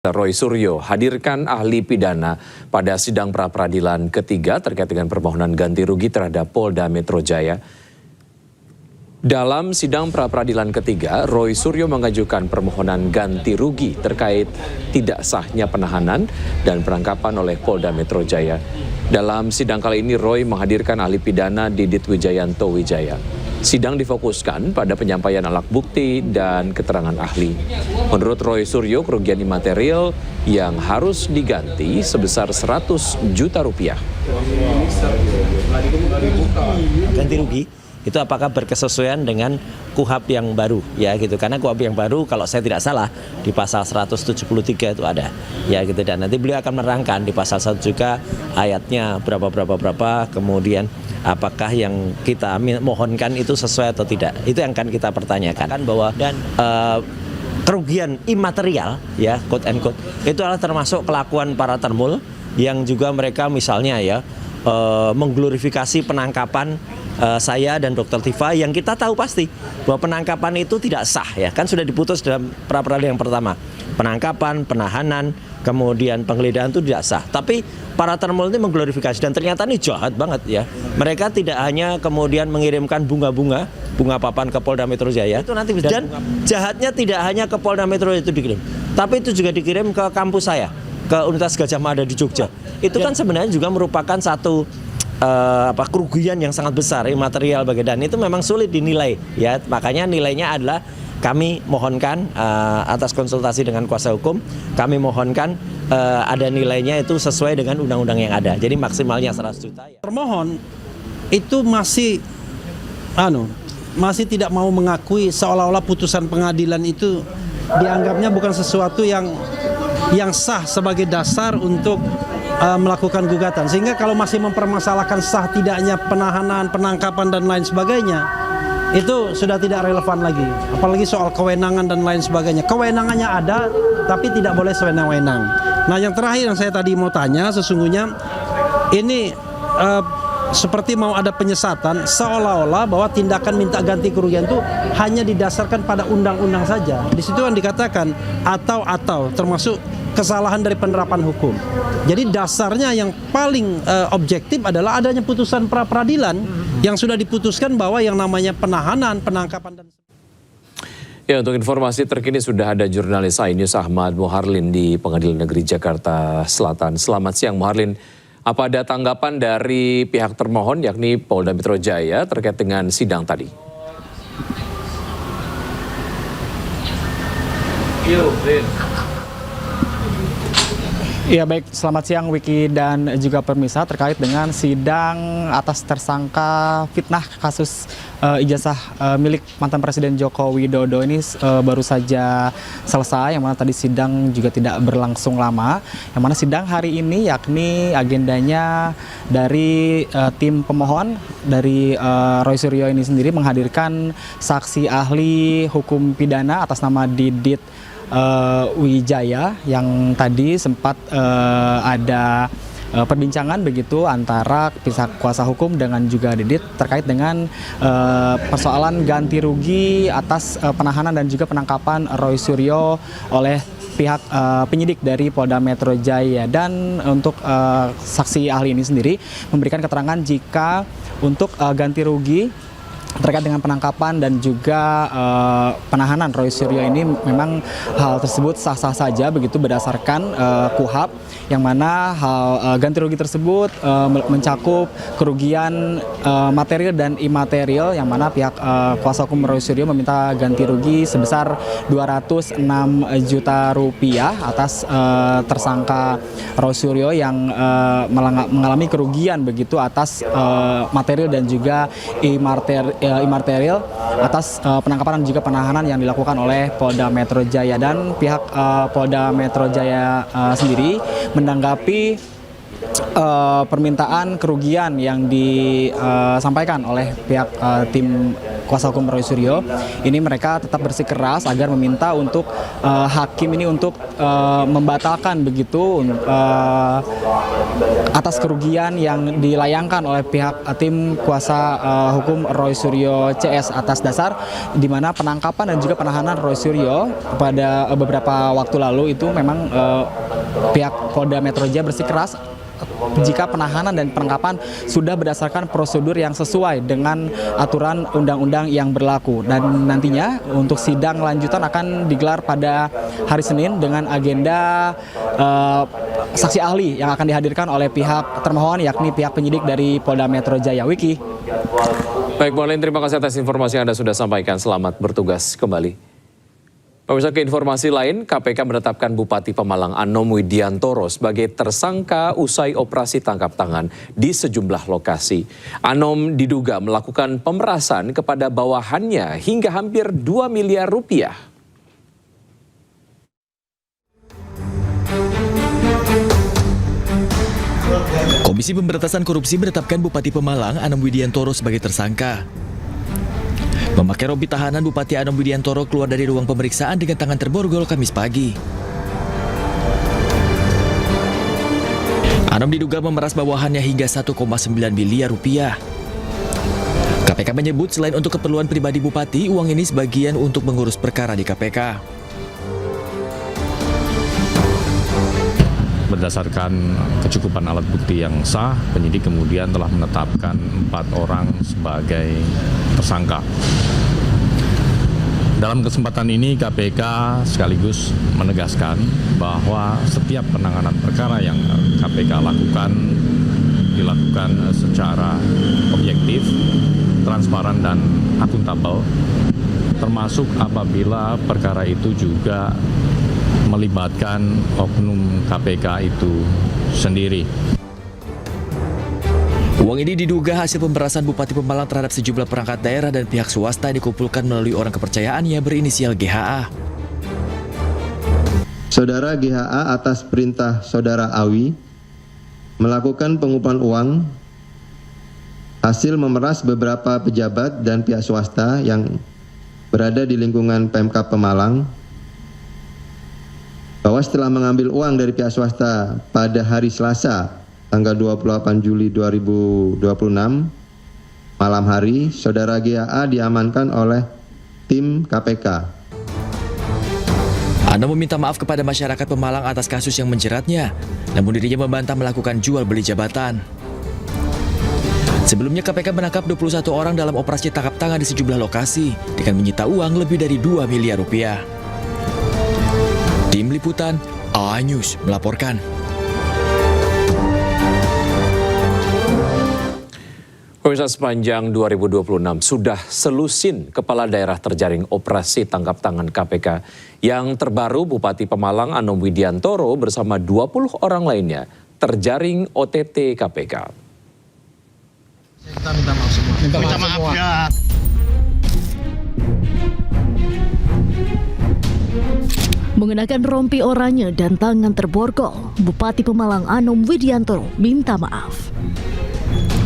Roy Suryo hadirkan ahli pidana pada sidang pra-peradilan ketiga terkait dengan permohonan ganti rugi terhadap Polda Metro Jaya. Dalam sidang pra-peradilan ketiga, Roy Suryo mengajukan permohonan ganti rugi terkait tidak sahnya penahanan dan penangkapan oleh Polda Metro Jaya. Dalam sidang kali ini, Roy menghadirkan ahli pidana Didit Wijayanto Wijaya. Sidang difokuskan pada penyampaian alat bukti dan keterangan ahli. Menurut Roy Suryo, kerugian imaterial yang harus diganti sebesar 100 juta rupiah. Ganti rugi itu apakah berkesesuaian dengan KUHP yang baru ya gitu, karena KUHP yang baru kalau saya tidak salah di pasal 173 itu ada ya gitu, dan nanti beliau akan menerangkan di pasal 1 juga ayatnya berapa kemudian apakah yang kita mohonkan itu sesuai atau tidak, itu yang akan kita pertanyakan bahwa dan kerugian imaterial ya quote and quote itu adalah termasuk kelakuan para termul yang juga mereka misalnya ya mengglorifikasi penangkapan saya dan Dr. Tifa yang kita tahu pasti bahwa penangkapan itu tidak sah ya, kan sudah diputus dalam pra-peradilan yang pertama. Penangkapan, penahanan, kemudian penggeledahan itu tidak sah. Tapi para termul ini mengglorifikasi dan ternyata ini jahat banget ya. Mereka tidak hanya kemudian mengirimkan bunga papan ke Polda Metro Jaya itu nanti dan jahatnya tidak hanya ke Polda Metro itu dikirim, tapi itu juga dikirim ke kampus saya, ke Universitas Gadjah Mada di Jogja. Itu kan sebenarnya juga merupakan satu kerugian yang sangat besar imaterial bagi, dan itu memang sulit dinilai ya, makanya nilainya adalah kami mohonkan atas konsultasi dengan kuasa hukum, kami mohonkan ada nilainya itu sesuai dengan undang-undang yang ada, jadi maksimalnya 100 juta ya. Termohon itu masih tidak mau mengakui seolah-olah putusan pengadilan itu dianggapnya bukan sesuatu yang sah sebagai dasar untuk melakukan gugatan, sehingga kalau masih mempermasalahkan sah tidaknya penahanan, penangkapan dan lain sebagainya, itu sudah tidak relevan lagi, apalagi soal kewenangan dan lain sebagainya. Kewenangannya ada tapi tidak boleh sewenang-wenang. Nah, yang terakhir yang saya tadi mau tanya, sesungguhnya ini seperti mau ada penyesatan seolah-olah bahwa tindakan minta ganti kerugian itu hanya didasarkan pada undang-undang saja. Di situ kan dikatakan atau termasuk kesalahan dari penerapan hukum. Jadi dasarnya yang paling objektif adalah adanya putusan pra-peradilan yang sudah diputuskan bahwa yang namanya penahanan, penangkapan dan... Ya, untuk informasi terkini sudah ada jurnalis iNews Ahmad Muharlin di Pengadilan Negeri Jakarta Selatan. Selamat siang Muharlin. Apa ada tanggapan dari pihak termohon yakni Polda Metro Jaya terkait dengan sidang tadi? Ya baik, selamat siang Wiki dan juga pemirsa, terkait dengan sidang atas tersangka fitnah kasus ijazah milik mantan Presiden Joko Widodo ini baru saja selesai, yang mana tadi sidang juga tidak berlangsung lama, yang mana sidang hari ini yakni agendanya dari tim pemohon dari Roy Suryo ini sendiri menghadirkan saksi ahli hukum pidana atas nama Didit Wijaya, yang tadi sempat ada perbincangan begitu antara pihak kuasa hukum dengan juga Didit terkait dengan persoalan ganti rugi atas penahanan dan juga penangkapan Roy Suryo oleh pihak penyidik dari Polda Metro Jaya. Dan untuk saksi ahli ini sendiri memberikan keterangan jika untuk ganti rugi terkait dengan penangkapan dan juga penahanan Roy Suryo ini memang hal tersebut sah-sah saja begitu berdasarkan KUHP, yang mana hal ganti rugi tersebut mencakup kerugian material dan imaterial, yang mana pihak kuasa hukum Roy Suryo meminta ganti rugi sebesar 206 juta rupiah atas tersangka Roy Suryo yang mengalami kerugian begitu atas material dan juga imaterial atas penangkapan dan juga penahanan yang dilakukan oleh Polda Metro Jaya. Dan pihak Polda Metro Jaya sendiri menanggapi permintaan kerugian yang disampaikan oleh pihak tim kuasa hukum Roy Suryo, ini mereka tetap bersikeras agar meminta untuk hakim ini untuk membatalkan begitu atas kerugian yang dilayangkan oleh pihak tim kuasa hukum Roy Suryo CS atas dasar di mana penangkapan dan juga penahanan Roy Suryo pada beberapa waktu lalu itu memang pihak Polda Metro Jaya bersikeras jika penahanan dan penangkapan sudah berdasarkan prosedur yang sesuai dengan aturan undang-undang yang berlaku. Dan nantinya untuk sidang lanjutan akan digelar pada hari Senin dengan agenda saksi ahli yang akan dihadirkan oleh pihak termohon, yakni pihak penyidik dari Polda Metro Jaya. Wiki. Baik, Molen, terima kasih atas informasi yang Anda sudah sampaikan. Selamat bertugas kembali. Pemirsa, ke informasi lain, KPK menetapkan Bupati Pemalang Anom Widiantoro sebagai tersangka usai operasi tangkap tangan di sejumlah lokasi. Anom diduga melakukan pemerasan kepada bawahannya hingga hampir 2 miliar rupiah. Komisi Pemberantasan Korupsi menetapkan Bupati Pemalang Anom Widiantoro sebagai tersangka. Memakai rompi tahanan, Bupati Anom Widiantoro keluar dari ruang pemeriksaan dengan tangan terborgol Kamis pagi. Anom diduga memeras bawahannya hingga 1,9 miliar rupiah. KPK menyebut selain untuk keperluan pribadi Bupati, uang ini sebagian untuk mengurus perkara di KPK. Berdasarkan kecukupan alat bukti yang sah, penyidik kemudian telah menetapkan 4 orang sebagai tersangka. Dalam kesempatan ini KPK sekaligus menegaskan bahwa setiap penanganan perkara yang KPK lakukan dilakukan secara objektif, transparan dan akuntabel, termasuk apabila perkara itu juga melibatkan oknum KPK itu sendiri. Uang ini diduga hasil pemerasan Bupati Pemalang terhadap sejumlah perangkat daerah dan pihak swasta yang dikumpulkan melalui orang kepercayaannya berinisial GHA. Saudara GHA atas perintah Saudara Awi melakukan pengumpalan uang hasil memeras beberapa pejabat dan pihak swasta yang berada di lingkungan Pemkab Pemalang, bahwa setelah mengambil uang dari pihak swasta pada hari Selasa tanggal 28 Juli 2026 malam hari, Saudara GHA diamankan oleh tim KPK. Anom meminta maaf kepada masyarakat Pemalang atas kasus yang menjeratnya, namun dirinya membantah melakukan jual beli jabatan. Sebelumnya KPK menangkap 21 orang dalam operasi tangkap tangan di sejumlah lokasi dengan menyita uang lebih dari 2 miliar rupiah. Tim Liputan A-News melaporkan. Pemirsa, sepanjang 2026 sudah selusin kepala daerah terjaring operasi tangkap tangan KPK. Yang terbaru, Bupati Pemalang Anom Widiantoro bersama 20 orang lainnya terjaring OTT KPK. Kita minta maaf semua. Minta maaf ya. Mengenakan rompi oranye dan tangan terborgol, Bupati Pemalang Anom Widiantoro minta maaf.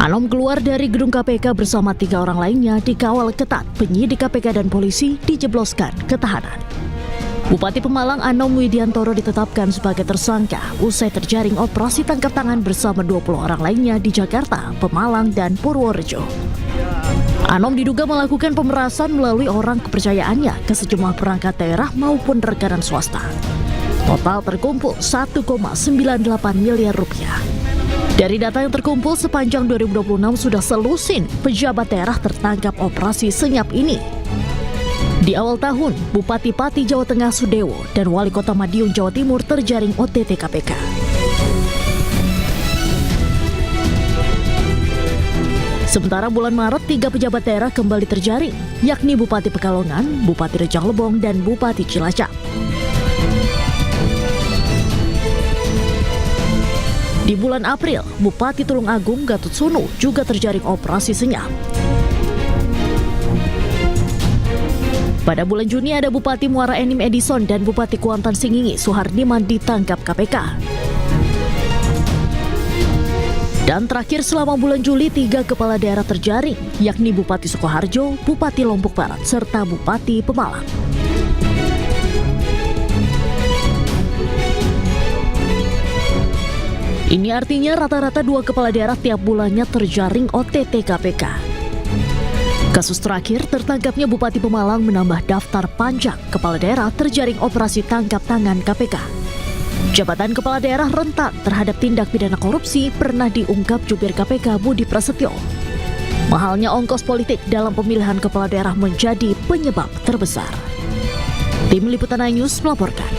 Anom keluar dari gedung KPK bersama 3 orang lainnya dikawal ketat penyidik KPK dan polisi dijebloskan ke tahanan. Bupati Pemalang Anom Widiantoro ditetapkan sebagai tersangka usai terjaring operasi tangkap tangan bersama 20 orang lainnya di Jakarta, Pemalang, dan Purworejo. Anom diduga melakukan pemerasan melalui orang kepercayaannya ke sejumlah perangkat daerah maupun rekanan swasta. Total terkumpul 1,98 miliar rupiah. Dari data yang terkumpul sepanjang 2026 sudah selusin pejabat daerah tertangkap operasi senyap ini. Di awal tahun, Bupati Pati Jawa Tengah Sudewo dan Wali Kota Madiun Jawa Timur terjaring OTT KPK. Sementara bulan Maret, 3 pejabat daerah kembali terjaring, yakni Bupati Pekalongan, Bupati Rejang Lebong, dan Bupati Cilacap. Di bulan April, Bupati Tulungagung Gatot Sunu juga terjaring operasi senyap. Pada bulan Juni ada Bupati Muara Enim Edison dan Bupati Kuantan Singingi Suhardiman ditangkap KPK. Dan terakhir selama bulan Juli 3 kepala daerah terjaring, yakni Bupati Sukoharjo, Bupati Lombok Barat, serta Bupati Pemalang. Ini artinya rata-rata 2 kepala daerah tiap bulannya terjaring OTT KPK. Kasus terakhir, tertangkapnya Bupati Pemalang menambah daftar panjang kepala daerah terjaring operasi tangkap tangan KPK. Jabatan kepala daerah rentan terhadap tindak pidana korupsi pernah diungkap jubir KPK Budi Prasetyo. Mahalnya ongkos politik dalam pemilihan kepala daerah menjadi penyebab terbesar. Tim Liputan iNews melaporkan.